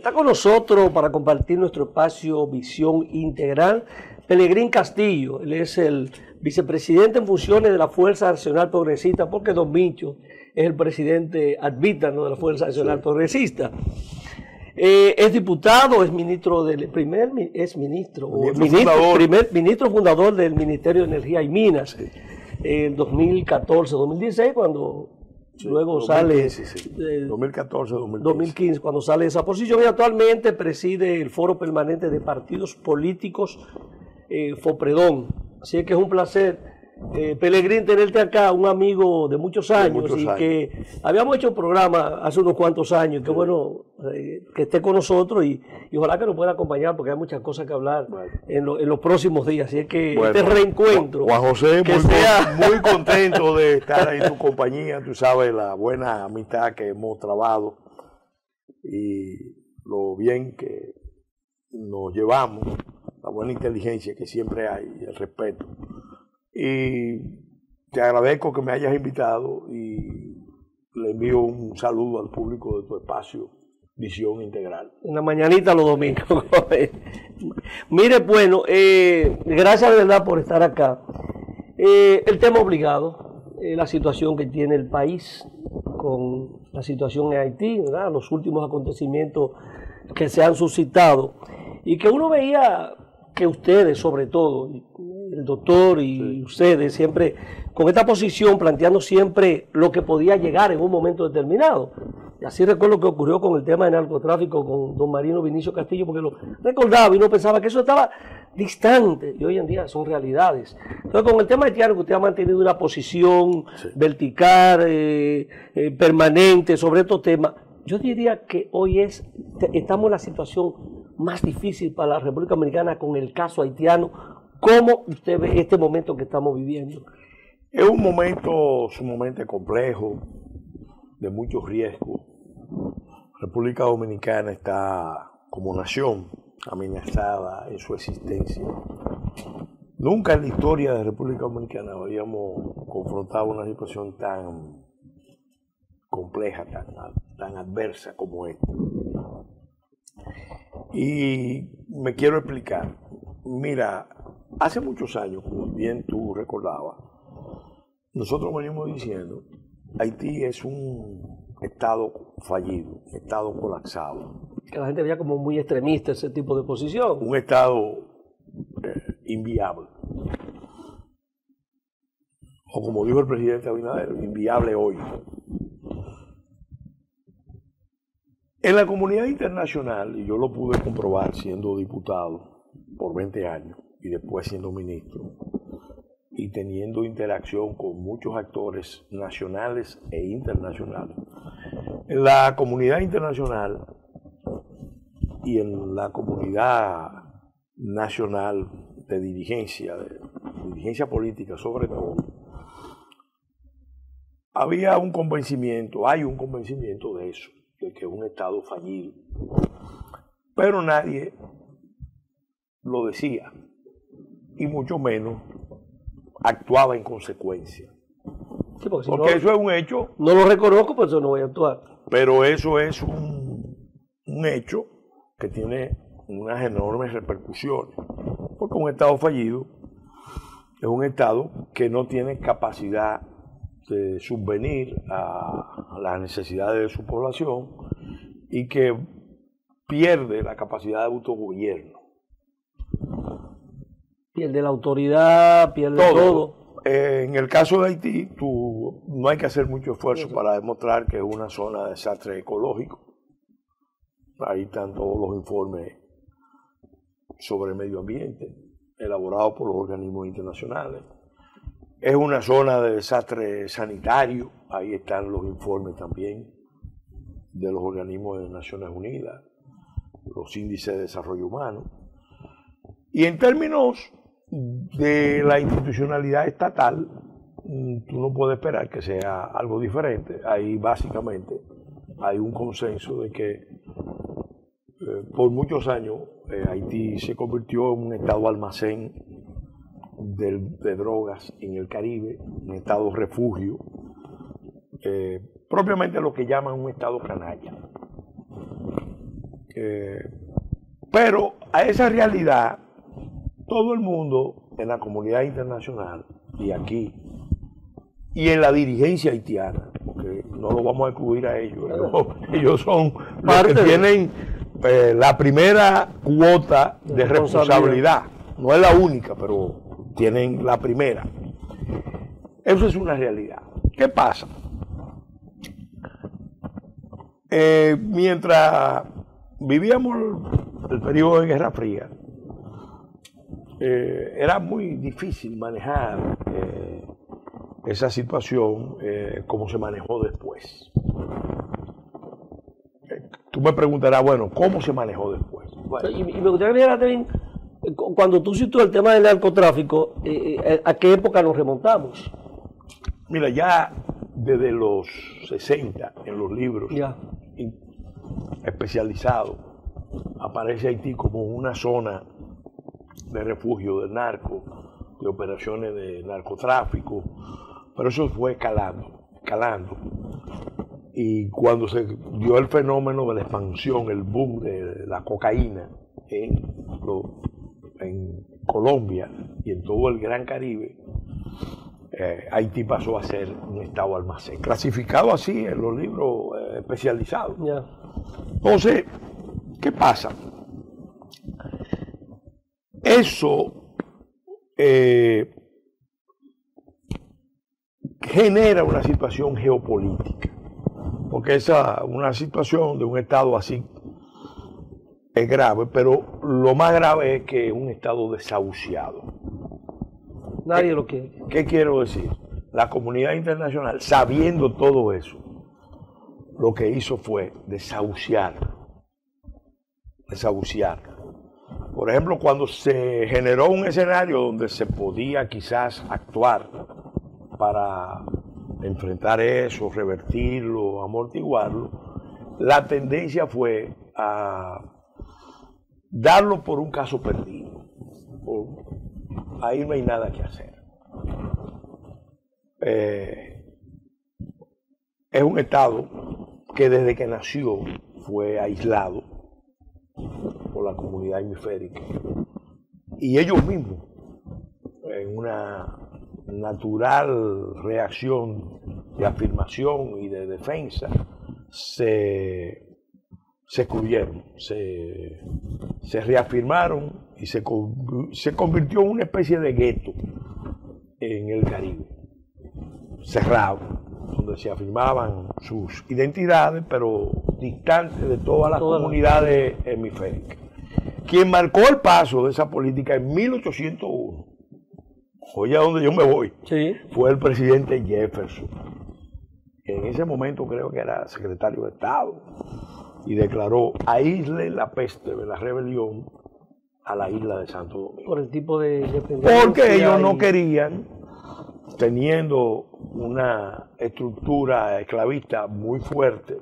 Está con nosotros para compartir nuestro espacio Visión Integral, Pelegrín Castillo. Él es el vicepresidente en funciones de la Fuerza Nacional Progresista, porque Don Mincho es el presidente ad vitam de la Fuerza Nacional Progresista. Es diputado, es ministro del ministro fundador del Ministerio de Energía y Minas en 2014, 2016, cuando luego 2015, sale 2015, cuando sale de esa posición, y actualmente preside el Foro Permanente de Partidos Políticos FOPREDON. Así que es un placer, Pelegrín, tenerte acá, un amigo de muchos años, que habíamos hecho un programa hace unos cuantos años, que bueno que esté con nosotros y ojalá que nos pueda acompañar, porque hay muchas cosas que hablar en los próximos días. Así es que este reencuentro. Juan José, muy contento de estar ahí en tu compañía. Tú sabes la buena amistad que hemos trabajado y lo bien que nos llevamos, la buena inteligencia que siempre hay, el respeto. Y te agradezco que me hayas invitado y le envío un saludo al público de tu espacio Visión Integral. Una mañanita los domingos. Mire, bueno, gracias de verdad por estar acá. El tema obligado, la situación que tiene el país con la situación en Haití, ¿verdad? Los últimos acontecimientos que se han suscitado y que uno veía que ustedes, sobre todo, el doctor y ustedes, siempre con esta posición, planteando siempre lo que podía llegar en un momento determinado. Y así recuerdo que ocurrió con el tema de narcotráfico con don Marino Vinicio Castillo, porque lo recordaba y uno pensaba que eso estaba distante, y hoy en día son realidades. Entonces, con el tema haitiano, que usted ha mantenido una posición vertical, permanente sobre estos temas, yo diría que hoy estamos en la situación más difícil para la República Dominicana con el caso haitiano. ¿Cómo usted ve este momento que estamos viviendo? Es un momento sumamente complejo, de muchos riesgos. República Dominicana está como nación amenazada en su existencia. Nunca en la historia de República Dominicana habíamos confrontado una situación tan compleja, tan adversa como esta. Y me quiero explicar. Mira, hace muchos años, como bien tú recordabas, nosotros venimos diciendo, Haití es un estado fallido, un estado colapsado. Que la gente veía como muy extremista ese tipo de posición. Un estado inviable. O como dijo el presidente Abinader, inviable hoy. En la comunidad internacional, y yo lo pude comprobar siendo diputado por 20 años y después siendo ministro, y teniendo interacción con muchos actores nacionales e internacionales, en la comunidad internacional y en la comunidad nacional de dirigencia política sobre todo, había un convencimiento, hay un convencimiento de eso, de que es un Estado fallido. Pero nadie lo decía, y mucho menos actuaba en consecuencia. Sí, porque no, eso es un hecho. No lo reconozco, por eso no voy a actuar. Pero eso es un hecho que tiene unas enormes repercusiones. Porque un Estado fallido es un Estado que no tiene capacidad de subvenir a las necesidades de su población y que pierde la capacidad de autogobierno. Pierde la autoridad, pierde todo. En el caso de Haití, no hay que hacer mucho esfuerzo para demostrar que es una zona de desastre ecológico. Ahí están todos los informes sobre medio ambiente elaborados por los organismos internacionales. Es una zona de desastre sanitario, ahí están los informes también de los organismos de Naciones Unidas, los índices de desarrollo humano. Y en términos de la institucionalidad estatal, tú no puedes esperar que sea algo diferente. Ahí básicamente hay un consenso de que por muchos años Haití se convirtió en un estado almacén de drogas en el Caribe, un estado refugio, propiamente lo que llaman un estado canalla. Pero a esa realidad, todo el mundo en la comunidad internacional y aquí, y en la dirigencia haitiana, porque no lo vamos a excluir a ellos, ellos son los que tienen la primera cuota de responsabilidad. No es la única, pero tienen la primera. Eso es una realidad. ¿Qué pasa? Mientras vivíamos el periodo de Guerra Fría, era muy difícil manejar esa situación como se manejó después. Tú me preguntarás, bueno, ¿cómo se manejó después? Bueno, y me gustaría que me dijera también, cuando tú sitúas el tema del narcotráfico, ¿a qué época nos remontamos? Mira, ya desde los 60, en los libros especializados, aparece Haití como una zona de refugio del narco, de operaciones de narcotráfico, pero eso fue escalando. Y cuando se dio el fenómeno de la expansión, el boom de la cocaína en Colombia y en todo el Gran Caribe, Haití pasó a ser un estado almacén, clasificado así en los libros especializados. Entonces, ¿qué pasa? Eso genera una situación geopolítica, porque una situación de un estado así es grave, pero lo más grave es que es un estado desahuciado. Nadie lo quiere. ¿Qué quiero decir? La comunidad internacional, sabiendo todo eso, lo que hizo fue desahuciar. Por ejemplo, cuando se generó un escenario donde se podía quizás actuar para enfrentar eso, revertirlo, amortiguarlo, la tendencia fue a darlo por un caso perdido. Ahí no hay nada que hacer. Es un estado que desde que nació fue aislado por la comunidad hemisférica. Y ellos mismos, en una natural reacción de afirmación y de defensa, se excluyeron, se reafirmaron y se convirtió en una especie de gueto en el Caribe, cerrado, donde se afirmaban sus identidades, pero distantes de todas las comunidades hemisféricas. Quien marcó el paso de esa política en 1801, oye a donde yo me voy, fue el presidente Jefferson, que en ese momento creo que era secretario de Estado, y declaró: aísle la peste de la rebelión a la isla de Santo Domingo. Por el tipo de porque ellos no querían, teniendo una estructura esclavista muy fuerte,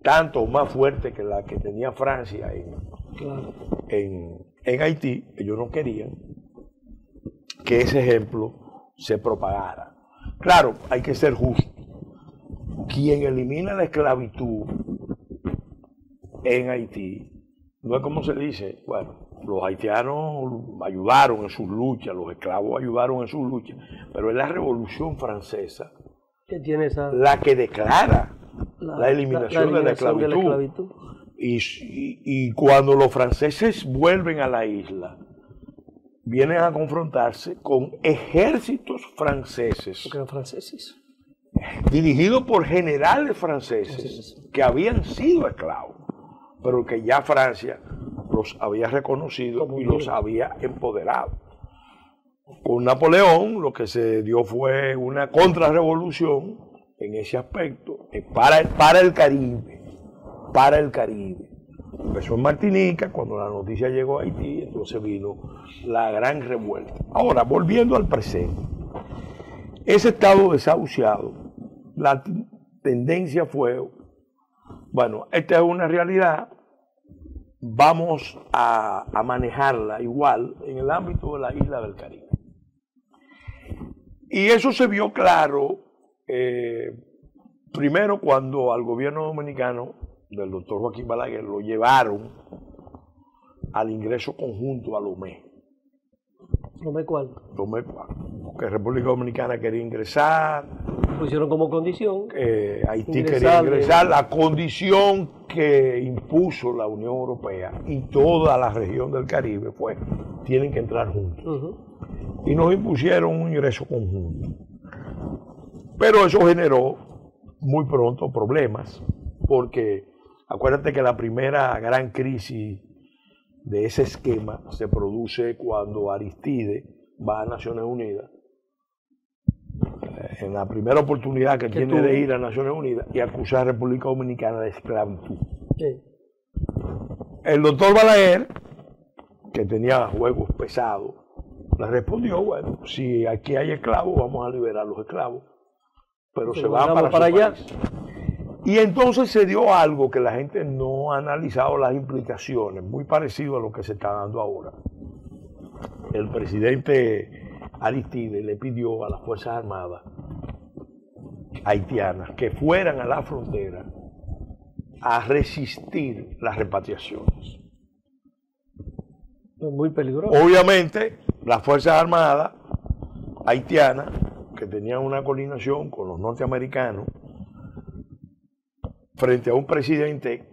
tanto más fuerte que la que tenía Francia en Haití, ellos no querían que ese ejemplo se propagara. Claro, hay que ser justo. Quien elimina la esclavitud en Haití, no es como se dice, bueno, los haitianos ayudaron en sus luchas, los esclavos ayudaron en sus luchas, pero es la Revolución Francesa la que declara la eliminación de la esclavitud. Y cuando los franceses vuelven a la isla, vienen a confrontarse con ejércitos franceses, dirigidos por generales franceses que habían sido esclavos, pero que ya Francia los había reconocido y los había empoderado. Con Napoleón lo que se dio fue una contrarrevolución en ese aspecto para el Caribe. Empezó en Martinica, cuando la noticia llegó a Haití, entonces vino la gran revuelta. Ahora, volviendo al presente, ese estado desahuciado, la tendencia fue, bueno, esta es una realidad, vamos a manejarla igual en el ámbito de la isla del Caribe. Y eso se vio claro primero cuando al gobierno dominicano del doctor Joaquín Balaguer lo llevaron al ingreso conjunto a Lomé. ¿Lomé cuál? Lomé, porque República Dominicana quería ingresar. Pusieron como condición. Haití quería ingresar. La condición que impuso la Unión Europea y toda la región del Caribe fue: tienen que entrar juntos. Y nos impusieron un ingreso conjunto. Pero eso generó muy pronto problemas, porque acuérdate que la primera gran crisis de ese esquema se produce cuando Aristide va a Naciones Unidas, en la primera oportunidad que tiene de ir a Naciones Unidas, y acusar a República Dominicana de esclavitud. Sí. El doctor Balaguer, que tenía juegos pesados, le respondió: bueno, si aquí hay esclavos, vamos a liberar los esclavos, pero se van para allá. Y entonces se dio algo que la gente no ha analizado las implicaciones, muy parecido a lo que se está dando ahora. El presidente Aristide le pidió a las Fuerzas Armadas haitianas que fueran a la frontera a resistir las repatriaciones. Es muy peligroso. Obviamente, las Fuerzas Armadas haitianas, que tenían una coordinación con los norteamericanos, frente a un presidente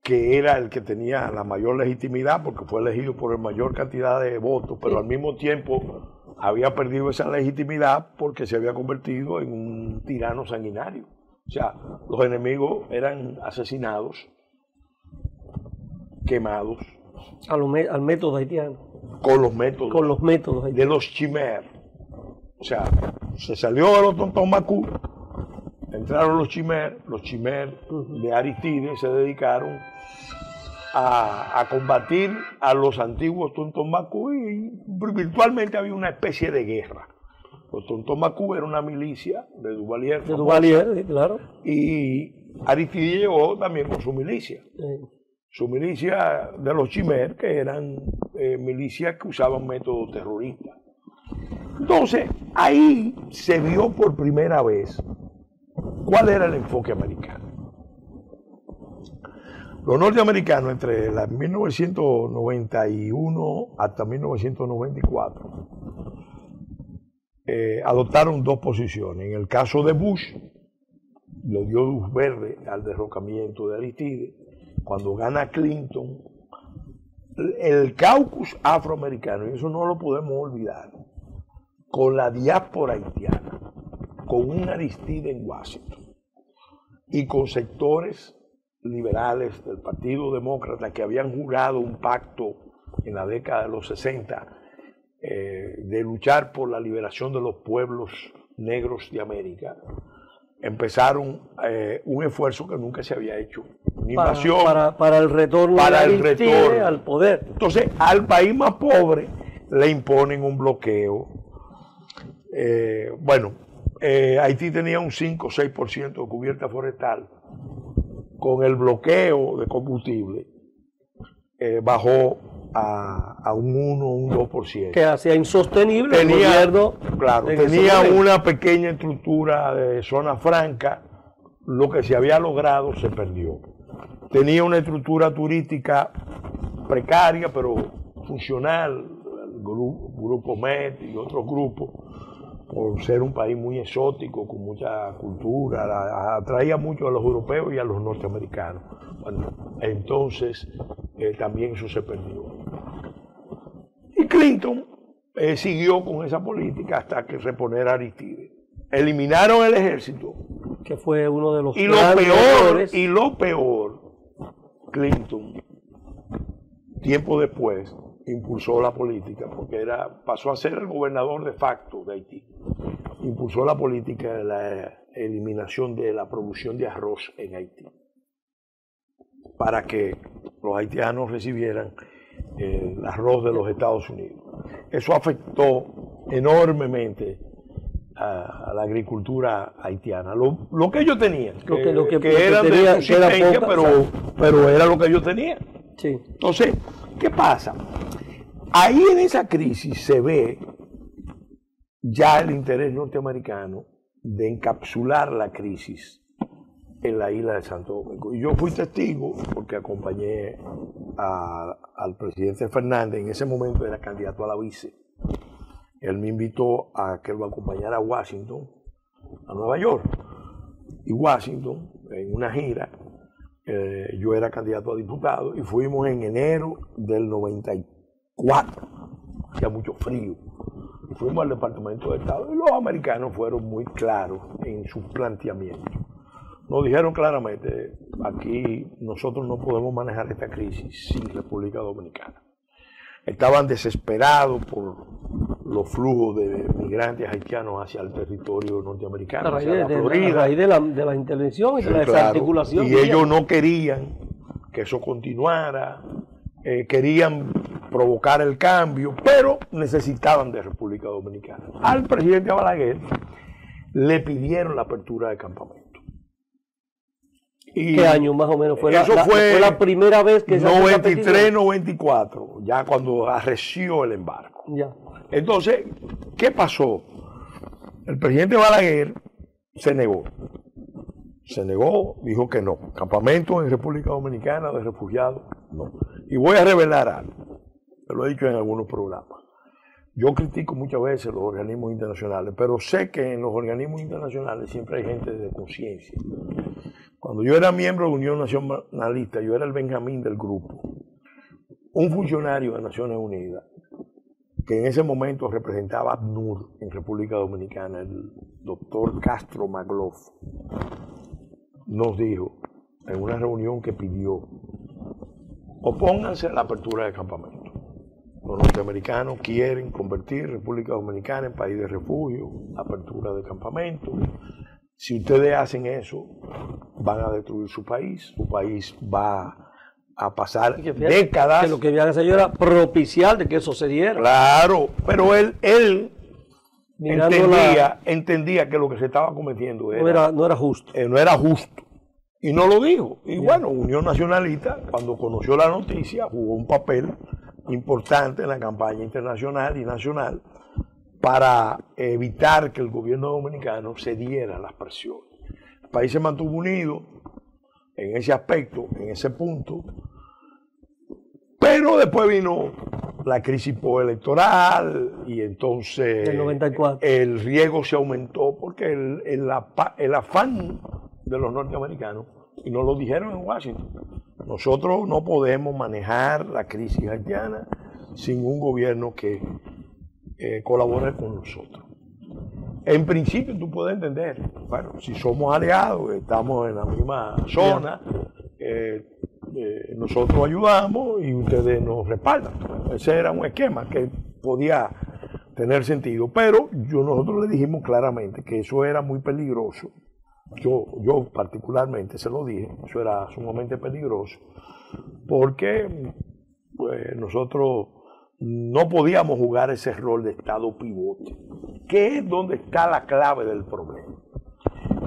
que era el que tenía la mayor legitimidad, porque fue elegido por la mayor cantidad de votos, pero al mismo tiempo había perdido esa legitimidad porque se había convertido en un tirano sanguinario. O sea, los enemigos eran asesinados, quemados. Al método haitiano. Con los métodos. Con los métodos haitianos. De los Chimères. O sea, se salió de los Tontombacú, entraron los Chimères de Aristide se dedicaron a combatir a los antiguos Tontombacú, y virtualmente había una especie de guerra. Los Tontombacú era una milicia de Duvalier. De Duvalier, claro. Y Aristide llegó también con su milicia. Su milicia de los Chimères, que eran milicias que usaban métodos terroristas. Entonces, ahí se vio por primera vez cuál era el enfoque americano. Los norteamericanos, entre 1991 hasta 1994, adoptaron dos posiciones. En el caso de Bush, le dio luz verde al derrocamiento de Aristide. Cuando gana Clinton, el caucus afroamericano, y eso no lo podemos olvidar, con la diáspora haitiana, con un Aristide en Washington y con sectores liberales del Partido Demócrata que habían jurado un pacto en la década de los 60 de luchar por la liberación de los pueblos negros de América, empezaron un esfuerzo que nunca se había hecho. Una invasión para el retorno al poder. Entonces, al país más pobre le imponen un bloqueo. Haití tenía un 5 o 6% de cubierta forestal. Con el bloqueo de combustible bajó a un 1 o un 2%. Que hacía insostenible el gobierno. Claro, tenía una pequeña estructura de zona franca. Lo que se había logrado se perdió. Tenía una estructura turística precaria, pero funcional. El grupo MED y otros grupos, por ser un país muy exótico, con mucha cultura, atraía mucho a los europeos y a los norteamericanos. Bueno, entonces también eso se perdió. Y Clinton siguió con esa política hasta que reponer a Aristide. Eliminaron el ejército. Que fue uno de los y lo peor, Clinton, tiempo después, impulsó la política, porque pasó a ser el gobernador de facto de Haití. Impulsó la política de la eliminación de la producción de arroz en Haití, para que los haitianos recibieran el arroz de los Estados Unidos. Eso afectó enormemente a la agricultura haitiana. Lo que ellos tenían, que eran de subsistencia, pero era lo que ellos tenían. Sí. Entonces, ¿qué pasa? Ahí en esa crisis se ve ya el interés norteamericano de encapsular la crisis en la isla de Santo Domingo. Y yo fui testigo porque acompañé al presidente Fernández, en ese momento era candidato a la vice. Él me invitó a que lo acompañara a Washington, a Nueva York. Y Washington, en una gira, yo era candidato a diputado y fuimos en enero del 94, hacía mucho frío. Y fuimos al Departamento de Estado y los americanos fueron muy claros en sus planteamientos. Nos dijeron claramente, aquí nosotros no podemos manejar esta crisis sin República Dominicana. Estaban desesperados por los flujos de migrantes haitianos hacia el territorio norteamericano, hacia la Florida. A raíz de la intervención y de la desarticulación. Y ellos no querían que eso continuara, querían provocar el cambio, pero necesitaban de República Dominicana. Al presidente Balaguer le pidieron la apertura de campamento. ¿Qué año más o menos? Fue fue la primera vez que se 93, 94, ya cuando arreció el embargo. Ya. Entonces, ¿qué pasó? El presidente Balaguer se negó. Se negó, dijo que no. Campamento en República Dominicana de refugiados, no. Y voy a revelar algo, te lo he dicho en algunos programas. Yo critico muchas veces los organismos internacionales, pero sé que en los organismos internacionales siempre hay gente de conciencia. Cuando yo era miembro de Unión Nacionalista, yo era el Benjamín del grupo. Un funcionario de Naciones Unidas, que en ese momento representaba a ACNUR en República Dominicana, el doctor Castro Magloff, nos dijo en una reunión que pidió, opónganse a la apertura del campamento. Los norteamericanos quieren convertir República Dominicana en país de refugio, apertura de campamento. Si ustedes hacen eso, van a destruir su país va a pasar décadas. Que lo que habían hecho era propiciar de que eso se diera. Claro, pero él entendía que lo que se estaba cometiendo no era justo. No era justo. Y no lo dijo. Y bueno, Unión Nacionalista, cuando conoció la noticia, jugó un papel importante en la campaña internacional y nacional para evitar que el gobierno dominicano cediera a las presiones. El país se mantuvo unido en ese aspecto, en ese punto, pero después vino la crisis postelectoral y entonces el 94. El riesgo se aumentó porque el afán de los norteamericanos, y nos lo dijeron en Washington, nosotros no podemos manejar la crisis haitiana sin un gobierno que colabore con nosotros. En principio tú puedes entender, bueno, si somos aliados, estamos en la misma zona, nosotros ayudamos y ustedes nos respaldan. Ese era un esquema que podía tener sentido, pero nosotros le dijimos claramente que eso era muy peligroso. Yo particularmente se lo dije, eso era sumamente peligroso, porque nosotros no podíamos jugar ese rol de Estado pivote, que es donde está la clave del problema.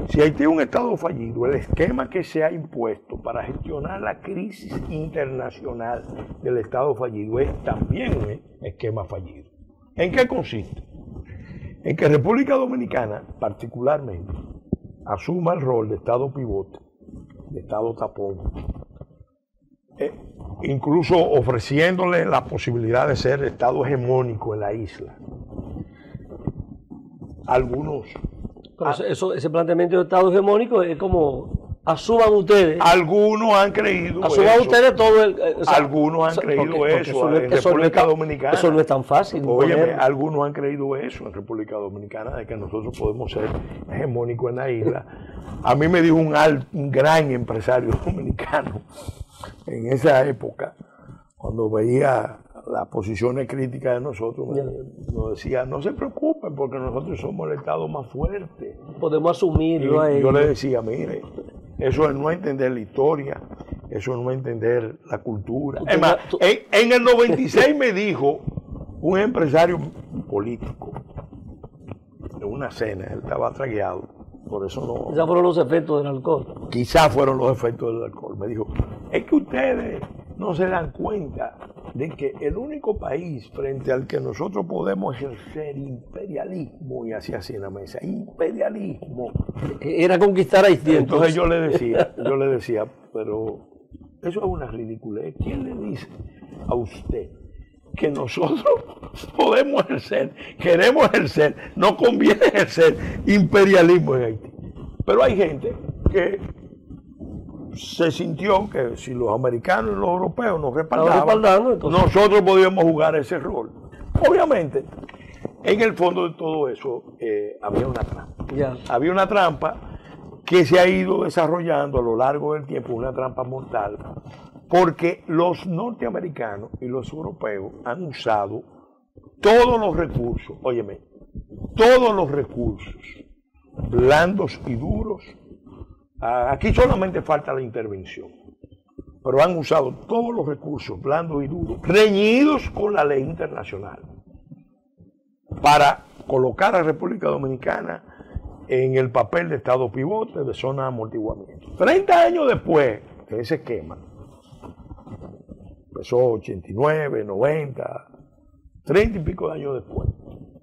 Si Haití es un Estado fallido, el esquema que se ha impuesto para gestionar la crisis internacional del Estado fallido es también un esquema fallido. ¿En qué consiste? En que República Dominicana, particularmente, asuma el rol de Estado pivote, de Estado tapón, incluso ofreciéndole la posibilidad de ser Estado hegemónico en la isla. Algunos... ese planteamiento de Estado hegemónico es como, asuman ustedes. Algunos han creído asuman eso. Ustedes todo el... algunos han creído eso en República Dominicana. Eso no es tan fácil. Óyeme, algunos han creído eso en República Dominicana, de que nosotros podemos ser hegemónicos en la isla. A mí me dijo un gran empresario dominicano en esa época, cuando veía las posiciones críticas de nosotros, nos decía, no se preocupen porque nosotros somos el Estado más fuerte. Podemos asumirlo. Y yo le decía, mire, eso es no entender la historia, eso es no entender la cultura. Es más, en el 96 me dijo un empresario político, en una cena, él estaba tragueado, por eso no... Quizás fueron los efectos del alcohol. Quizás fueron los efectos del alcohol. Me dijo, es que ustedes no se dan cuenta de que el único país frente al que nosotros podemos ejercer imperialismo, y así en la mesa, imperialismo, era conquistar a Haití. Entonces yo le decía, pero eso es una ridiculez. ¿Quién le dice a usted que nosotros podemos ejercer, queremos ejercer, no conviene ejercer imperialismo en Haití? Pero hay gente que se sintió que si los americanos y los europeos nos respaldaban, nosotros podíamos jugar ese rol. Obviamente, en el fondo de todo eso había una trampa. Había una trampa que se ha ido desarrollando a lo largo del tiempo, una trampa mortal, porque los norteamericanos y los europeos han usado todos los recursos, óyeme, todos los recursos, blandos y duros. Aquí solamente falta la intervención, pero han usado todos los recursos blandos y duros, reñidos con la ley internacional, para colocar a República Dominicana en el papel de Estado pivote, de zona de amortiguamiento. 30 años después de ese esquema, empezó 89, 90, 30 y pico de años después,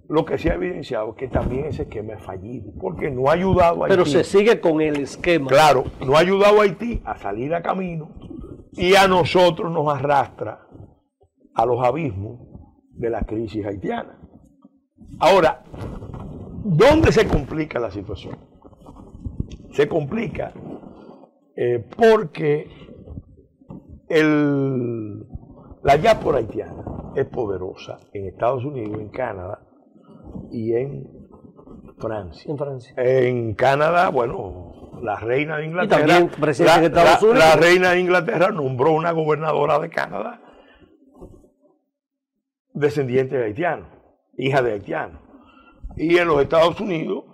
lo que se ha evidenciado es que también ese esquema es fallido, porque no ha ayudado a Haití. Pero se sigue con el esquema. Claro, no ha ayudado a Haití a salir a camino y a nosotros nos arrastra a los abismos de la crisis haitiana. Ahora, ¿dónde se complica la situación? Se complica porque la diáspora haitiana es poderosa en Estados Unidos, en Canadá y en Francia. En Canadá, bueno, la reina de Inglaterra, y también presidente de Estados Unidos. La reina de Inglaterra nombró una gobernadora de Canadá descendiente de haitianos, hija de haitianos. Y en los Estados Unidos,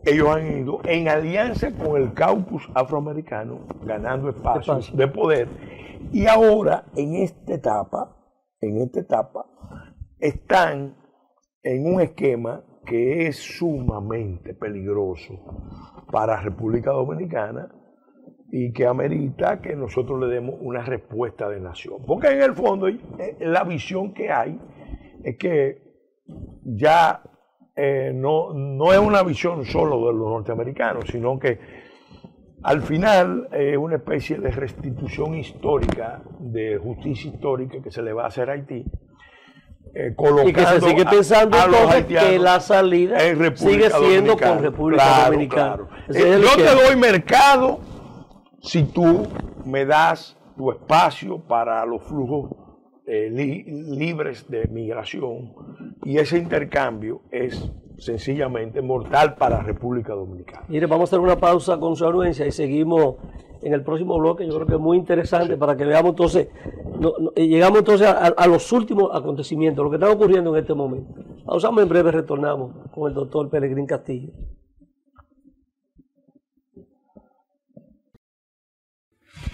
ellos han ido en alianza con el caucus afroamericano, ganando espacios de poder. Y ahora, en esta etapa, están en un esquema que es sumamente peligroso para República Dominicana y que amerita que nosotros le demos una respuesta de nación. Porque en el fondo la visión que hay es que ya no es una visión solo de los norteamericanos, sino que al final es una especie de restitución histórica, de justicia histórica que se le va a hacer a Haití, colocando y que se sigue pensando entonces que la salida sigue siendo con República Dominicana. Claro. Yo te doy mercado si tú me das tu espacio para los flujos libres de migración, y ese intercambio es sencillamente mortal para República Dominicana. Mire, vamos a hacer una pausa con su anuencia y seguimos en el próximo bloque. Yo creo que es muy interesante para que veamos entonces, llegamos entonces a los últimos acontecimientos, lo que está ocurriendo en este momento. Pausamos, en breve retornamos con el doctor Pelegrín Castillo.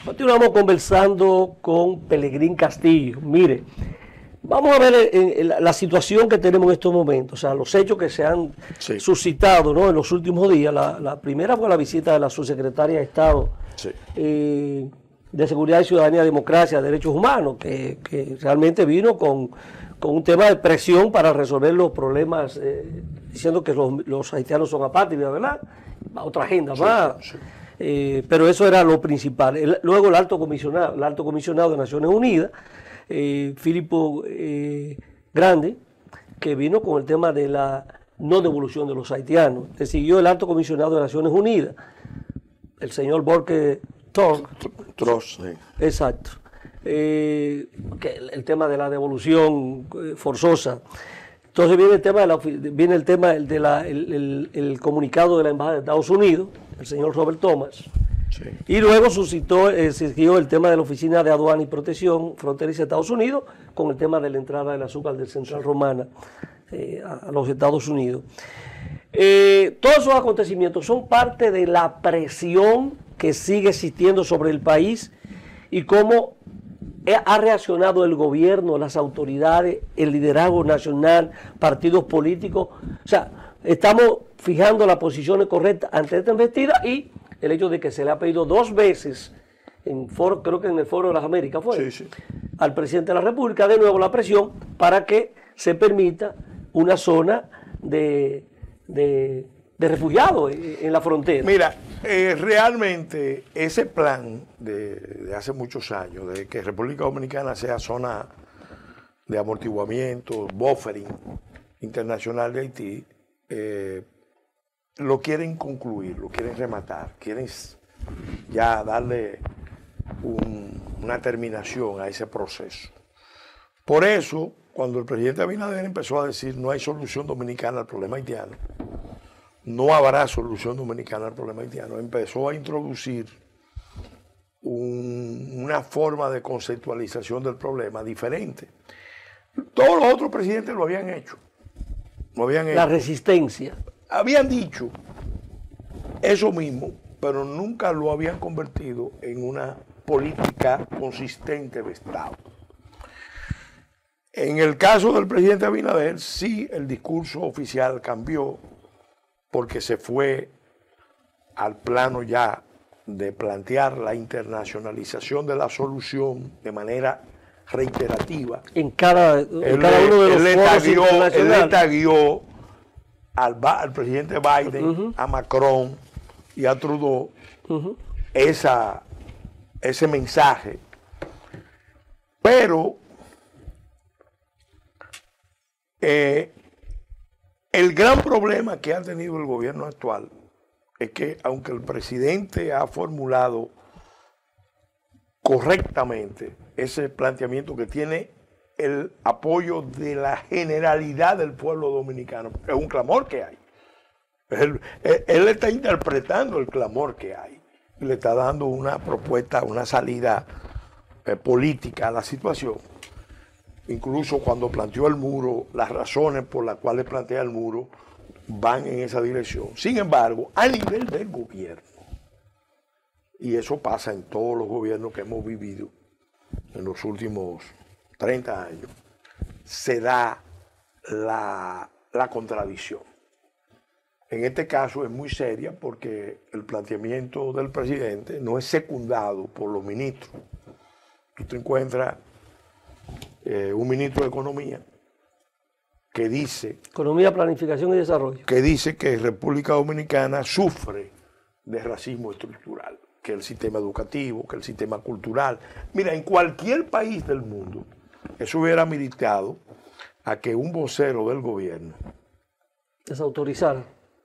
Continuamos conversando con Pelegrín Castillo. Mire, vamos a ver la situación que tenemos en estos momentos, o sea, los hechos que se han suscitado, ¿no?, en los últimos días. La primera fue la visita de la subsecretaria de Estado de Seguridad y Ciudadanía, Democracia, Derechos Humanos, que realmente vino con un tema de presión para resolver los problemas, diciendo que los haitianos son apátridas, ¿verdad? Otra agenda más. Pero eso era lo principal. Luego el alto comisionado de Naciones Unidas, Filippo Grandi, que vino con el tema de la no devolución de los haitianos. Le siguió el alto comisionado de Naciones Unidas, el señor Volker Turk. Exacto. Que el tema de la devolución forzosa. Entonces viene el tema el comunicado de la Embajada de Estados Unidos, el señor Robert Thomas. Y luego surgió el tema de la Oficina de Aduana y Protección Fronteriza de Estados Unidos, con el tema de la entrada del azúcar del Central Romana a los Estados Unidos. Todos esos acontecimientos son parte de la presión que sigue existiendo sobre el país y cómo ha reaccionado el gobierno, las autoridades, el liderazgo nacional, partidos políticos. O sea, estamos fijando las posiciones correctas ante esta embestida y el hecho de que se le ha pedido 2 veces creo que en el Foro de las Américas fue, Sí, sí. al presidente de la República, de nuevo la presión para que se permita una zona de refugiados en la frontera. Mira, realmente ese plan de hace muchos años, de que República Dominicana sea zona de amortiguamiento, buffering internacional de Haití, lo quieren concluir, lo quieren rematar, quieren ya darle una terminación a ese proceso. Por eso, cuando el presidente Abinader empezó a decir no hay solución dominicana al problema haitiano, no habrá solución dominicana al problema haitiano, empezó a introducir una forma de conceptualización del problema diferente. Todos los otros presidentes lo habían hecho. La resistencia. Habían dicho eso mismo, pero nunca lo habían convertido en una política consistente de Estado. En el caso del presidente Abinader, sí, el discurso oficial cambió porque se fue al plano ya de plantear la internacionalización de la solución de manera reiterativa. En cada uno de los foros internacionales. Él le taguió al presidente Biden, a Macron y a Trudeau ese mensaje. Pero el gran problema que ha tenido el gobierno actual es que aunque el presidente ha formulado correctamente ese planteamiento que tiene el apoyo de la generalidad del pueblo dominicano, es un clamor que hay. Él está interpretando el clamor que hay y le está dando una propuesta, una salida política a la situación. Incluso cuando planteó el muro, las razones por las cuales plantea el muro van en esa dirección. Sin embargo, a nivel del gobierno, y eso pasa en todos los gobiernos que hemos vivido en los últimos 30 años, se da la contradicción. En este caso es muy seria porque el planteamiento del presidente no es secundado por los ministros. Tú te encuentras un ministro de Economía que dice... Economía, Planificación y Desarrollo. Que dice que República Dominicana sufre de racismo estructural, que el sistema educativo, que el sistema cultural. Mira, en cualquier país del mundo, eso hubiera militado a que un vocero del gobierno desautorizar,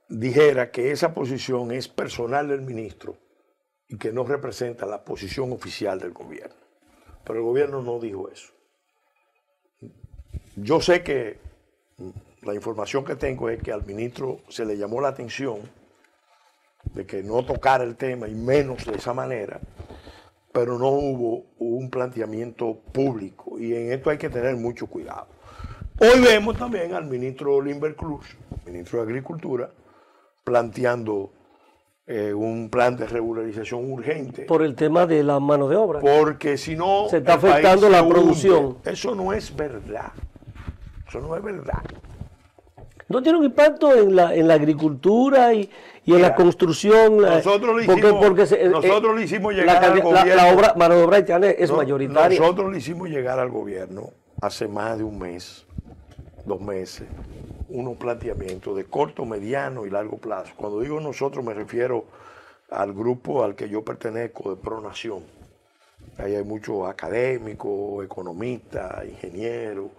dijera que esa posición es personal del ministro y que no representa la posición oficial del gobierno. Pero el gobierno no dijo eso. Yo sé que la información que tengo es que al ministro se le llamó la atención de que no tocara el tema y menos de esa manera, pero no hubo un planteamiento público y en esto hay que tener mucho cuidado. Hoy vemos también al ministro Limber Cruz, ministro de Agricultura, planteando un plan de regularización urgente. Por el tema de la mano de obra. Porque si no... Se está afectando la producción. Eso no es verdad. Eso no es verdad. ¿No tiene un impacto en la agricultura y en la construcción? Nosotros le hicimos llegar al gobierno. La mano de obra haitiana es mayoritaria. Nosotros le hicimos llegar al gobierno hace más de un mes, 2 meses, unos planteamientos de corto, mediano y largo plazo. Cuando digo nosotros me refiero al grupo al que yo pertenezco de Pronación. Ahí hay muchos académicos, economistas, ingenieros.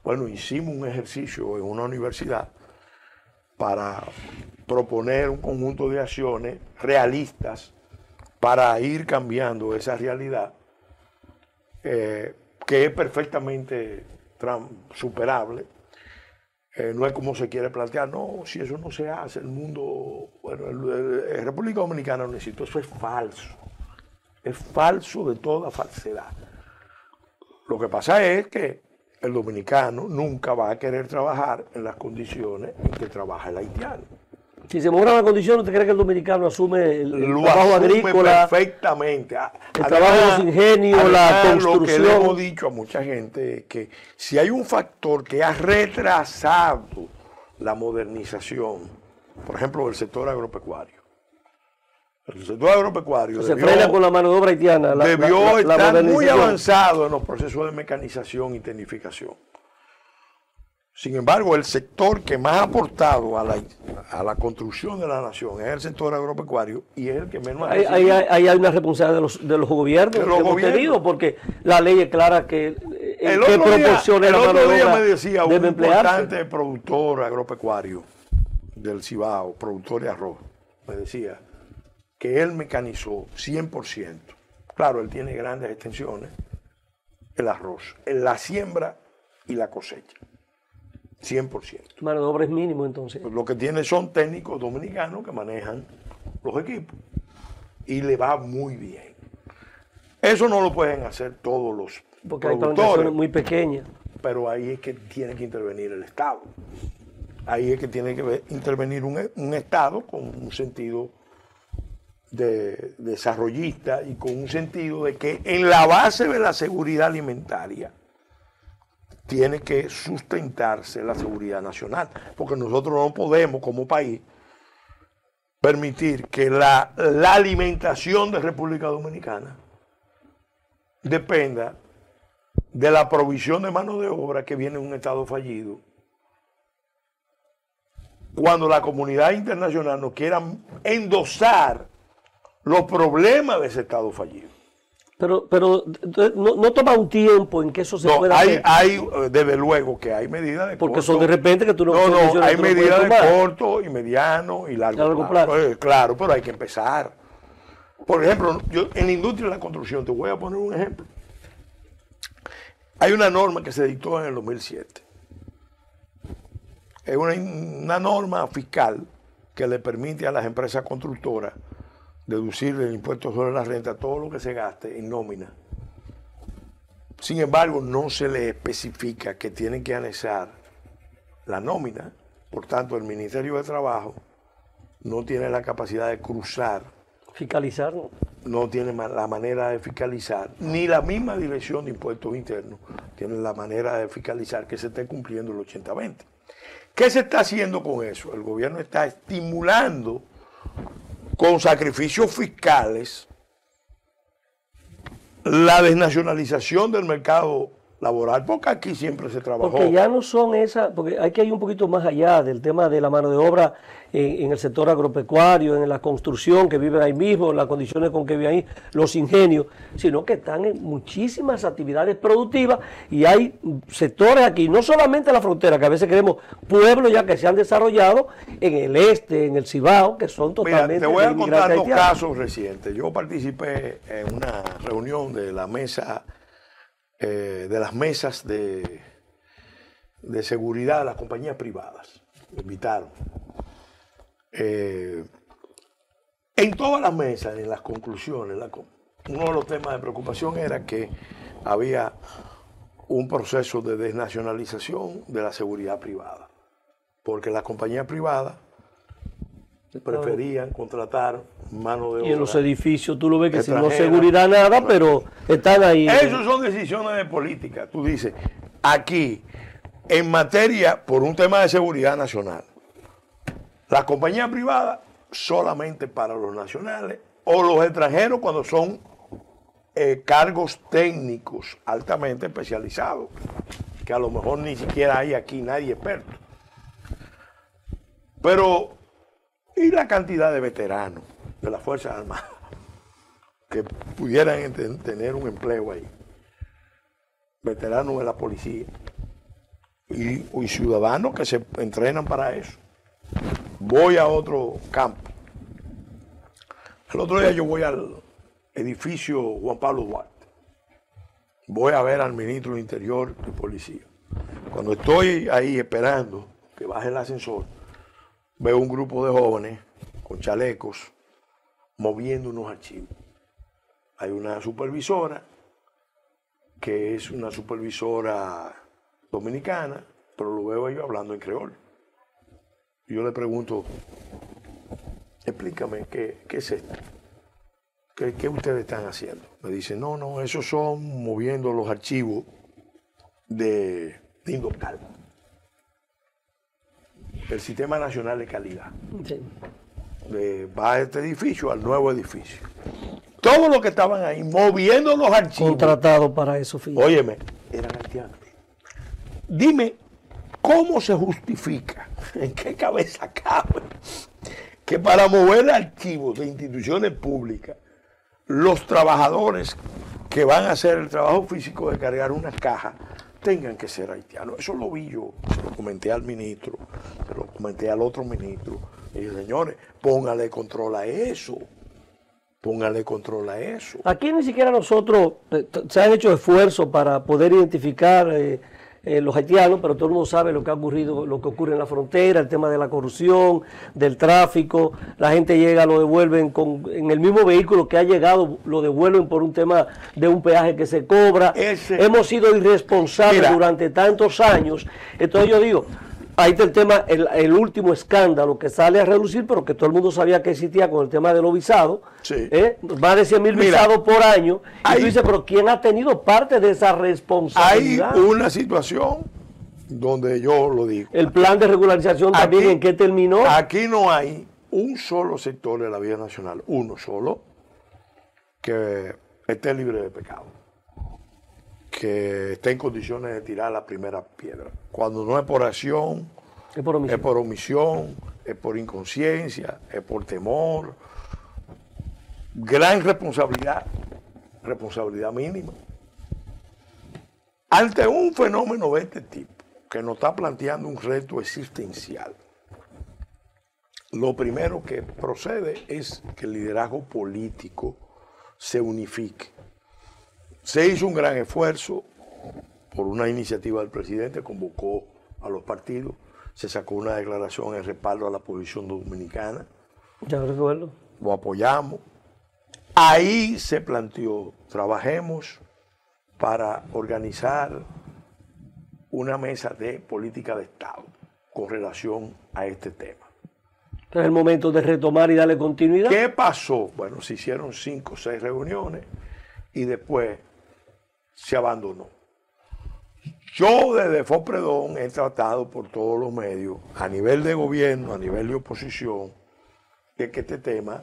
Bueno, hicimos un ejercicio en una universidad para proponer un conjunto de acciones realistas para ir cambiando esa realidad que es perfectamente superable. No es como se quiere plantear, no, si eso no se hace, el mundo, bueno, la República Dominicana no necesita, eso es falso de toda falsedad. Lo que pasa es que el dominicano nunca va a querer trabajar en las condiciones en que trabaja el haitiano. Si se mejoran las condiciones, ¿usted cree que el dominicano asume el trabajo asume agrícola? Perfectamente. El trabajo de los ingenios, la construcción. Lo que le hemos dicho a mucha gente es que si hay un factor que ha retrasado la modernización, por ejemplo, del sector agropecuario, El sector agropecuario se frena con la mano de obra haitiana. Debió estar muy avanzado en los procesos de mecanización y tecnificación. Sin embargo, el sector que más ha aportado a la construcción de la nación es el sector agropecuario y es el que menos ha recibido. Ahí hay una responsabilidad de los gobiernos que hemos tenido, porque la ley es clara que proporcione la mano de obra. El otro día me decía un importante productor agropecuario del Cibao, productor de arroz, me decía que él mecanizó 100%. Claro, él tiene grandes extensiones, el arroz, en la siembra y la cosecha. 100%. Mano de obra es mínimo, entonces. Pues lo que tiene son técnicos dominicanos que manejan los equipos y le va muy bien. Eso no lo pueden hacer todos los porque hay plantaciones muy pequeñas. Pero ahí es que tiene que intervenir el Estado. Ahí es que tiene que intervenir un Estado con un sentido de desarrollista y con un sentido de que en la base de la seguridad alimentaria tiene que sustentarse la seguridad nacional, porque nosotros no podemos como país permitir que la alimentación de República Dominicana dependa de la provisión de mano de obra que viene de un Estado fallido, cuando la comunidad internacional no quiera endosar los problemas de ese Estado fallido. Pero no toma un tiempo en que eso se pueda hacer. Desde luego que hay medidas de porque corto. Son de repente que tú no hay medidas de corto y mediano y largo plazo. Claro, pero hay que empezar. Por ejemplo, yo en la industria de la construcción, te voy a poner un ejemplo. Hay una norma que se dictó en el 2007. Es una norma fiscal que le permite a las empresas constructoras deducir del impuesto sobre la renta todo lo que se gaste en nómina. Sin embargo, no se le especifica que tienen que anexar la nómina. Por tanto, el Ministerio de Trabajo no tiene la capacidad de cruzar. Fiscalizar. No tiene la manera de fiscalizar, ni la misma Dirección de Impuestos Internos tiene la manera de fiscalizar que se esté cumpliendo el 80-20. ¿Qué se está haciendo con eso? El gobierno está estimulando con sacrificios fiscales la desnacionalización del mercado laboral, porque aquí siempre se trabajó. Porque ya no son esas, porque hay que ir un poquito más allá del tema de la mano de obra en el sector agropecuario, en la construcción, que viven ahí mismo, en las condiciones con que viven ahí, los ingenios, sino que están en muchísimas actividades productivas y hay sectores aquí, no solamente en la frontera, que a veces queremos pueblos ya que se han desarrollado en el este, en el Cibao, que son totalmente. Mira, te voy a contar dos casos recientes. Yo participé en una reunión de la mesa, de las mesas de seguridad de las compañías privadas. Me invitaron. En todas las mesas, en las conclusiones, uno de los temas de preocupación era que había un proceso de desnacionalización de la seguridad privada, porque las compañías privadas preferían contratar mano de obra. Y en los edificios tú lo ves que sin no seguridad nada, pero están ahí. Esas son decisiones de política. Tú dices, aquí, en materia, por un tema de seguridad nacional, las compañías privadas solamente para los nacionales o los extranjeros cuando son cargos técnicos altamente especializados, que a lo mejor ni siquiera hay aquí nadie experto. Pero, ¿y la cantidad de veteranos de las Fuerzas Armadas que pudieran tener un empleo ahí? Veteranos de la policía y ciudadanos que se entrenan para eso. Voy a otro campo. El otro día yo voy al edificio Juan Pablo Duarte. Voy a ver al ministro del Interior y Policía. Cuando estoy ahí esperando que baje el ascensor, veo un grupo de jóvenes con chalecos moviendo unos archivos. Hay una supervisora, que es una supervisora dominicana, pero lo veo yo hablando en creol. Yo le pregunto, explícame, ¿qué es esto? ¿Qué ustedes están haciendo? Me dice, no, esos son moviendo los archivos de Indocal, el Sistema Nacional de Calidad. Sí. va a este edificio al nuevo edificio. Todos los que estaban ahí moviendo los archivos. Contratados para eso, fíjate. Óyeme, eran haitianos. Dime, ¿cómo se justifica? ¿En qué cabeza cabe que para mover archivos de instituciones públicas, los trabajadores que van a hacer el trabajo físico de cargar una caja tengan que ser haitianos? Eso lo vi yo, se lo comenté al ministro, se lo comenté al otro ministro. Y dije, señores, póngale control a eso. Póngale control a eso. Aquí ni siquiera nosotros, se han hecho esfuerzos para poder identificar los haitianos, pero todo el mundo sabe lo que ha ocurrido, lo que ocurre en la frontera, el tema de la corrupción, del tráfico. La gente llega, lo devuelven en el mismo vehículo que ha llegado, lo devuelven por un tema de un peaje que se cobra. Hemos sido irresponsables durante tantos años. Entonces yo digo, ahí está el tema, el último escándalo que sale a relucir, pero que todo el mundo sabía que existía con el tema de los visados. Sí. Más de 100,000 visados por año. Y tú dices, pero ¿quién ha tenido parte de esa responsabilidad? Hay una situación donde yo lo digo. El plan de regularización también, aquí, ¿en qué terminó? Aquí no hay un solo sector de la vida nacional, uno solo, que esté libre de pecado, que esté en condiciones de tirar la primera piedra. Cuando no es por acción, es por omisión, es por inconsciencia, es por temor. Gran responsabilidad, responsabilidad mínima. Ante un fenómeno de este tipo, que nos está planteando un reto existencial, lo primero que procede es que el liderazgo político se unifique. Se hizo un gran esfuerzo por una iniciativa del presidente, convocó a los partidos, se sacó una declaración en respaldo a la posición dominicana. Ya recuerdo. Lo apoyamos. Ahí se planteó, trabajemos para organizar una mesa de política de Estado con relación a este tema. Este es el momento de retomar y darle continuidad. ¿Qué pasó? Bueno, se hicieron 5 o 6 reuniones y después se abandonó. Yo desde Fopredón he tratado por todos los medios, a nivel de gobierno, a nivel de oposición, de que este tema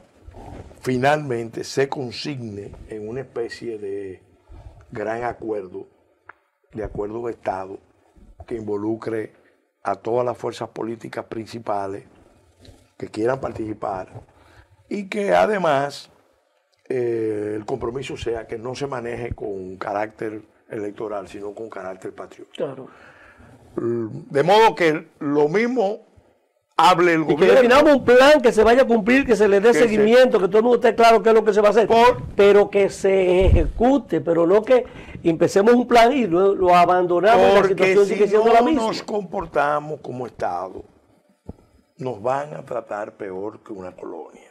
finalmente se consigne en una especie de gran acuerdo, de acuerdo de Estado, que involucre a todas las fuerzas políticas principales que quieran participar y que además el compromiso sea que no se maneje con carácter electoral, sino con carácter patriótico. Claro. De modo que lo mismo hable el gobierno. Y que definamos un plan que se vaya a cumplir, que se le dé seguimiento, que todo el mundo esté claro qué es lo que se va a hacer, pero que se ejecute, pero no que empecemos un plan y lo abandonamos y la situación sigue siendo la misma. Porque si no nos comportamos como Estado, nos van a tratar peor que una colonia.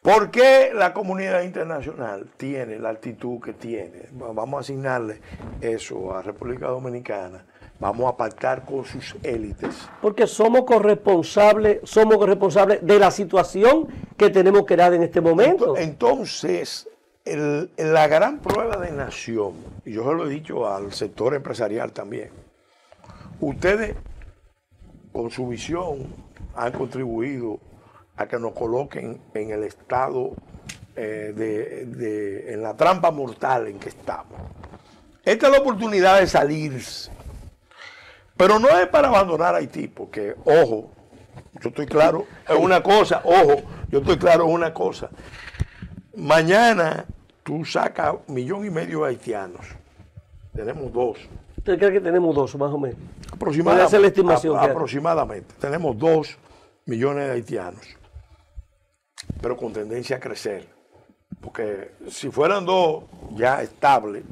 ¿Por qué la comunidad internacional tiene la actitud que tiene? Vamos a asignarle eso a República Dominicana. Vamos a pactar con sus élites. Porque somos corresponsables de la situación que tenemos que dar en este momento. Entonces, la gran prueba de nación, y yo se lo he dicho al sector empresarial también, ustedes con su visión han contribuido a que nos coloquen en el estado, en la trampa mortal en que estamos. Esta es la oportunidad de salirse. Pero no es para abandonar a Haití, porque, ojo, yo estoy claro en una cosa, Mañana tú sacas 1,5 millones de haitianos. Tenemos 2. ¿Usted cree que tenemos 2, más o menos? Aproximadamente. Esa es la estimación. Aproximadamente. Tenemos 2 millones de haitianos, pero con tendencia a crecer. Porque si fueran 2 ya estables.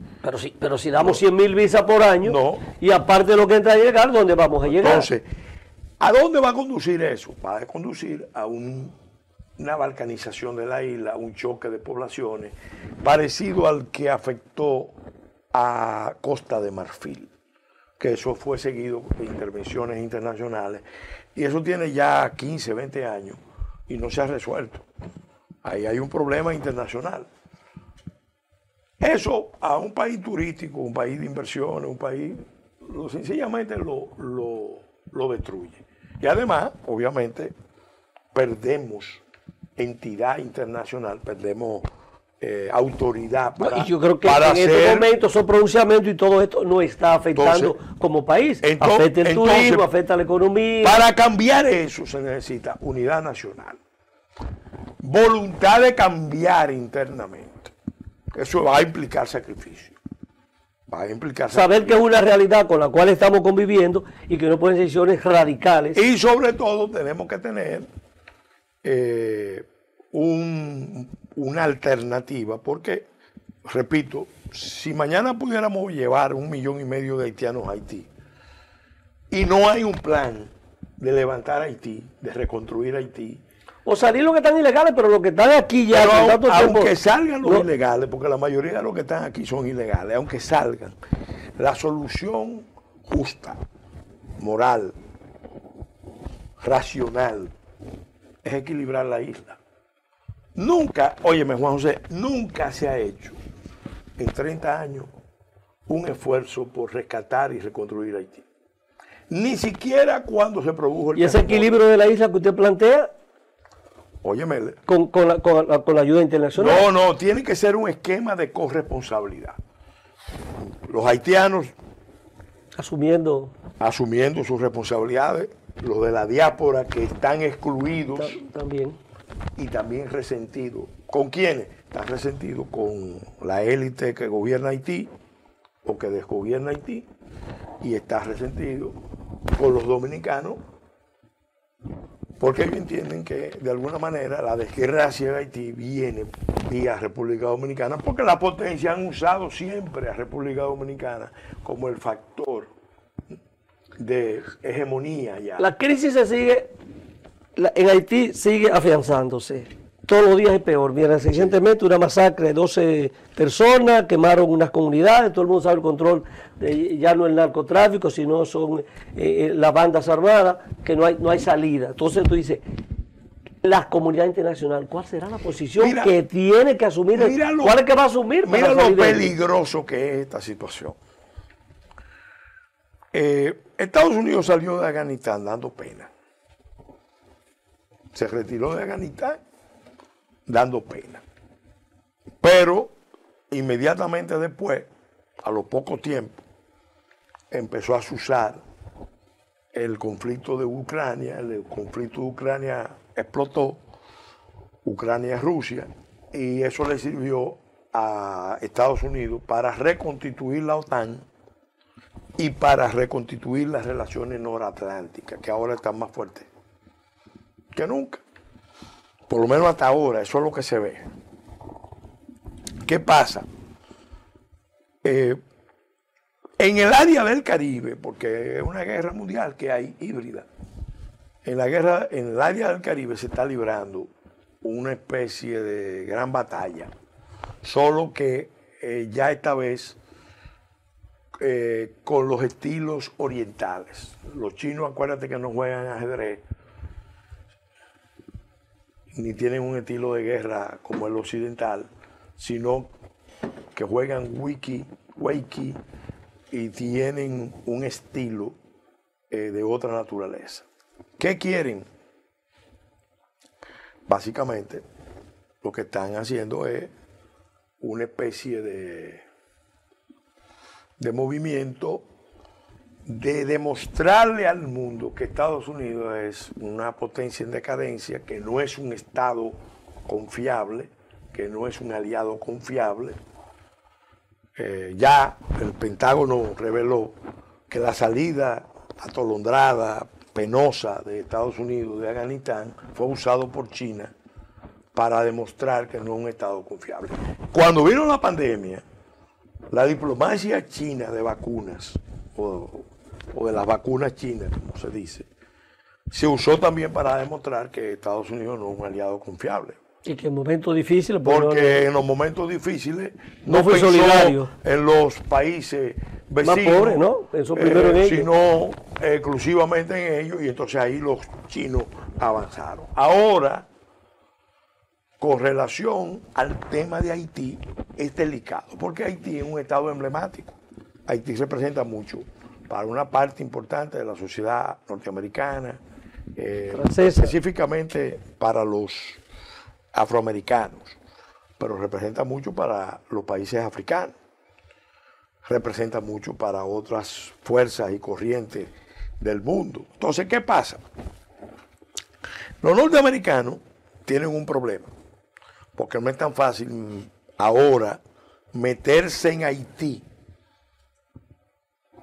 Pero si damos 100,000 visas por año, y aparte de lo que entra a llegar, ¿dónde vamos a llegar? Entonces, ¿a dónde va a conducir eso? Va a conducir a una balcanización de la isla, un choque de poblaciones, parecido al que afectó a Costa de Marfil, que eso fue seguido de intervenciones internacionales, y eso tiene ya 15, 20 años, y no se ha resuelto. Ahí hay un problema internacional. Eso a un país turístico, un país de inversiones, un país, sencillamente lo destruye. Y además, obviamente, perdemos entidad internacional, perdemos autoridad para, y yo creo que para en hacer, este momento esos pronunciamientos y todo esto no está afectando entonces, como país. Afecta el turismo, afecta la economía. Para cambiar eso se necesita unidad nacional, voluntad de cambiar internamente. Eso va a implicar sacrificio. Va a implicar saber que es una realidad con la cual estamos conviviendo y que no pueden ser decisiones radicales. Y sobre todo tenemos que tener una alternativa, porque, repito, si mañana pudiéramos llevar 1,5 millones de haitianos a Haití y no hay un plan de levantar Haití, de reconstruir Haití, o salir los que están ilegales, pero los que están aquí ya... Pero aunque salgan los ilegales, porque la mayoría de los que están aquí son ilegales, aunque salgan, la solución justa, moral, racional, es equilibrar la isla. Nunca, óyeme Juan José, nunca se ha hecho en 30 años un esfuerzo por rescatar y reconstruir Haití. Ni siquiera cuando se produjo el... ¿Y ese equilibrio de la isla que usted plantea? Óyeme. Con la ayuda internacional. No, tiene que ser un esquema de corresponsabilidad. Los haitianos asumiendo sus responsabilidades, los de la diáspora que están excluidos también y también resentidos. ¿Con quiénes? Están resentidos con la élite que gobierna Haití o que desgobierna Haití, y está resentido con los dominicanos, porque ellos entienden que de alguna manera la desgracia de Haití viene vía República Dominicana, porque la potencia han usado siempre a República Dominicana como el factor de hegemonía ya. La crisis se sigue, en Haití sigue afianzándose. Todos los días es peor. Mira, recientemente una masacre de 12 personas, quemaron unas comunidades, todo el mundo sabe el control, ya no el narcotráfico, sino son las bandas armadas, que no hay salida. Entonces tú dices, la comunidad internacional, ¿cuál será la posición que tiene que asumir? ¿Cuál es que va a asumir? Mira lo peligroso que es esta situación. Estados Unidos salió de Afganistán dando pena. Se retiró de Afganistán dando pena. Pero inmediatamente después, a lo poco tiempo, empezó a susar el conflicto de Ucrania. El conflicto de Ucrania explotó, Ucrania-Rusia, y eso le sirvió a Estados Unidos para reconstituir la OTAN y para reconstituir las relaciones noratlánticas, que ahora están más fuertes que nunca. Por lo menos hasta ahora, eso es lo que se ve. ¿Qué pasa? En el área del Caribe, porque es una guerra mundial que hay híbrida, en el área del Caribe se está librando una especie de gran batalla, solo que ya esta vez con los estilos orientales. Los chinos, acuérdate que no juegan ajedrez, ni tienen un estilo de guerra como el occidental, sino que juegan Weiqi y tienen un estilo de otra naturaleza. ¿Qué quieren? Básicamente, lo que están haciendo es una especie de movimiento de demostrarle al mundo que Estados Unidos es una potencia en decadencia, que no es un Estado confiable, que no es un aliado confiable. Ya el Pentágono reveló que la salida atolondrada, penosa de Estados Unidos de Afganistán fue usado por China para demostrar que no es un Estado confiable. Cuando vino la pandemia, la diplomacia china de vacunas, o de las vacunas chinas, como se dice, se usó también para demostrar que Estados Unidos no es un aliado confiable. Y que en momentos difíciles... Porque en los momentos difíciles no fue solidario en los países vecinos, más pobres, ¿no? Pensó primero en ellos, sino exclusivamente en ellos, y entonces ahí los chinos avanzaron. Ahora, con relación al tema de Haití, es delicado, porque Haití es un estado emblemático. Haití representa mucho para una parte importante de la sociedad norteamericana, específicamente para los afroamericanos, pero representa mucho para los países africanos, representa mucho para otras fuerzas y corrientes del mundo. Entonces, ¿qué pasa? Los norteamericanos tienen un problema, porque no es tan fácil ahora meterse en Haití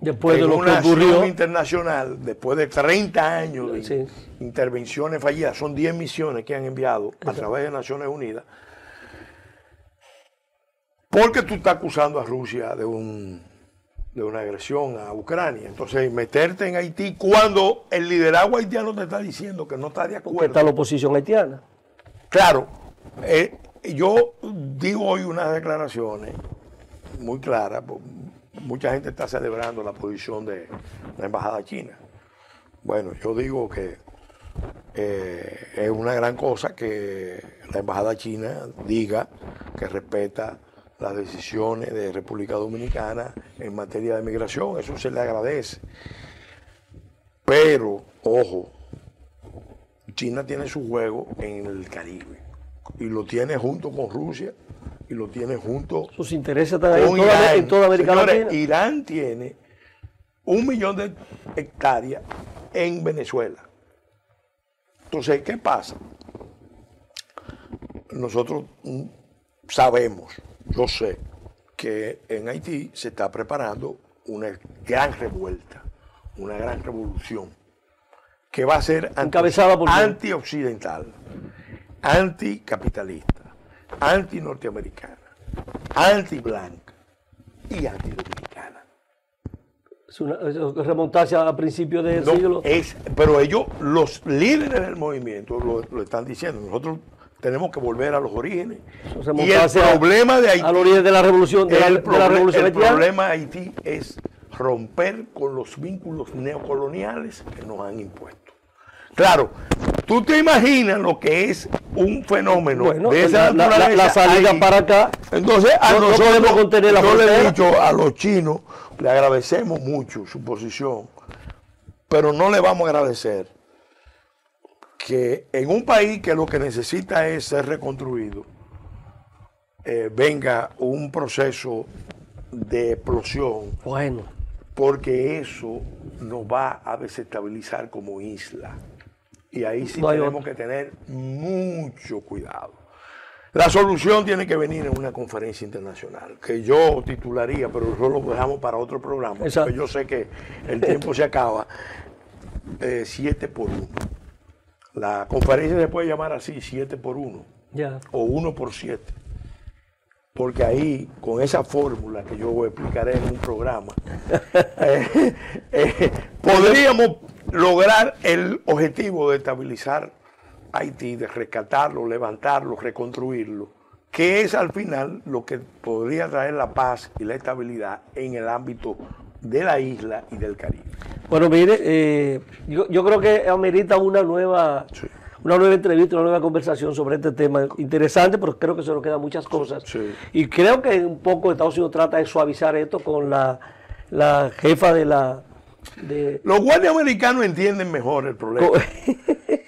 después de en lo una que ocurrió acción internacional, después de 30 años de Sí. intervenciones fallidas. Son 10 misiones que han enviado a través de Naciones Unidas, porque tú estás acusando a Rusia de una agresión a Ucrania. Entonces, meterte en Haití cuando el liderazgo haitiano te está diciendo que no está de porque acuerdo. está la oposición haitiana. Claro, yo digo hoy unas declaraciones muy claras. Mucha gente está celebrando la posición de la embajada china. Bueno, yo digo que es una gran cosa que la embajada china diga que respeta las decisiones de República Dominicana en materia de migración. Eso se le agradece. Pero, ojo, China tiene su juego en el Caribe y lo tiene junto con Rusia y lo tiene junto Sus intereses están ahí con en toda América Señores, Latina. Irán tiene 1 millón de hectáreas en Venezuela. Entonces, ¿qué pasa? Nosotros sabemos, yo sé, que en Haití se está preparando una gran revuelta, una gran revolución, que va a ser Encabezada por quién? antioccidental, anticapitalista, anti-norteamericana, anti-blanca y anti-dominicana. Es remontarse a principios del No, siglo. pero ellos, los líderes del movimiento, lo están diciendo. Nosotros tenemos que volver a los orígenes. Y el Remontarse problema de Haití, al origen de la revolución, de la revolución el haitiana. problema de Haití es romper con los vínculos neocoloniales que nos han impuesto. Claro, tú te imaginas lo que es un fenómeno Bueno, de esa naturaleza la salida ahí. para acá. Entonces, a No nosotros, podemos contener la yo le he frontera. dicho a los chinos, le agradecemos mucho su posición, pero no le vamos a agradecer que en un país que lo que necesita es ser reconstruido, venga un proceso de explosión, Bueno, porque eso nos va a desestabilizar como isla. Y ahí sí No hay tenemos que tener mucho cuidado. La solución tiene que venir en una conferencia internacional, que yo titularía, pero eso lo dejamos para otro programa, Exacto. porque yo sé que el tiempo se acaba, 7 por 1. La conferencia se puede llamar así, 7 por 1, ya. o 1 por 7. Porque ahí, con esa fórmula que yo explicaré en un programa, podríamos lograr el objetivo de estabilizar Haití, de rescatarlo, levantarlo, reconstruirlo, que es al final lo que podría traer la paz y la estabilidad en el ámbito de la isla y del Caribe. Bueno, mire, yo creo que amerita una nueva entrevista, una nueva conversación sobre este tema interesante, pero creo que se nos quedan muchas cosas. Sí. Y creo que un poco Estados Unidos trata de suavizar esto con la jefa de la... Los guardias americanos entienden mejor el problema.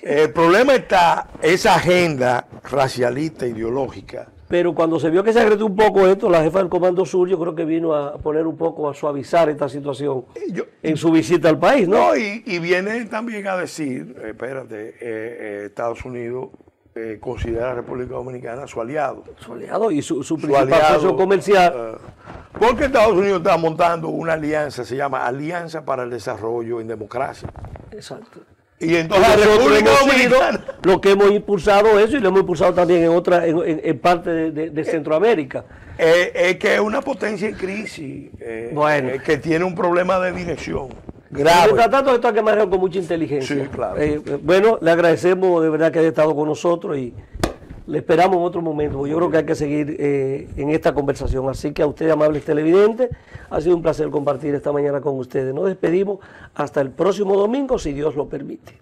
El problema está esa agenda racialista, ideológica. Pero cuando se vio que se agregó un poco esto, la jefa del Comando Sur, yo creo que vino a poner un poco, a suavizar esta situación en su visita al país, ¿no? No, y viene también a decir, espérate, Estados Unidos considera a la República Dominicana su aliado. Su aliado y su Su principal aliado, socio comercial. Porque Estados Unidos está montando una alianza, se llama Alianza para el Desarrollo en Democracia. Exacto. Y entonces la Nosotros República hemos sido Dominicana... lo que hemos impulsado eso y lo hemos impulsado también en parte de Centroamérica. Es que es una potencia en crisis, Bueno. que tiene un problema de dirección grave. Mientras tanto, esto hay que manejar con mucha inteligencia. Sí, claro. Bueno, le agradecemos de verdad que haya estado con nosotros y le esperamos en otro momento, porque yo creo que hay que seguir en esta conversación. Así que a ustedes, amables televidentes, ha sido un placer compartir esta mañana con ustedes. Nos despedimos hasta el próximo domingo, si Dios lo permite.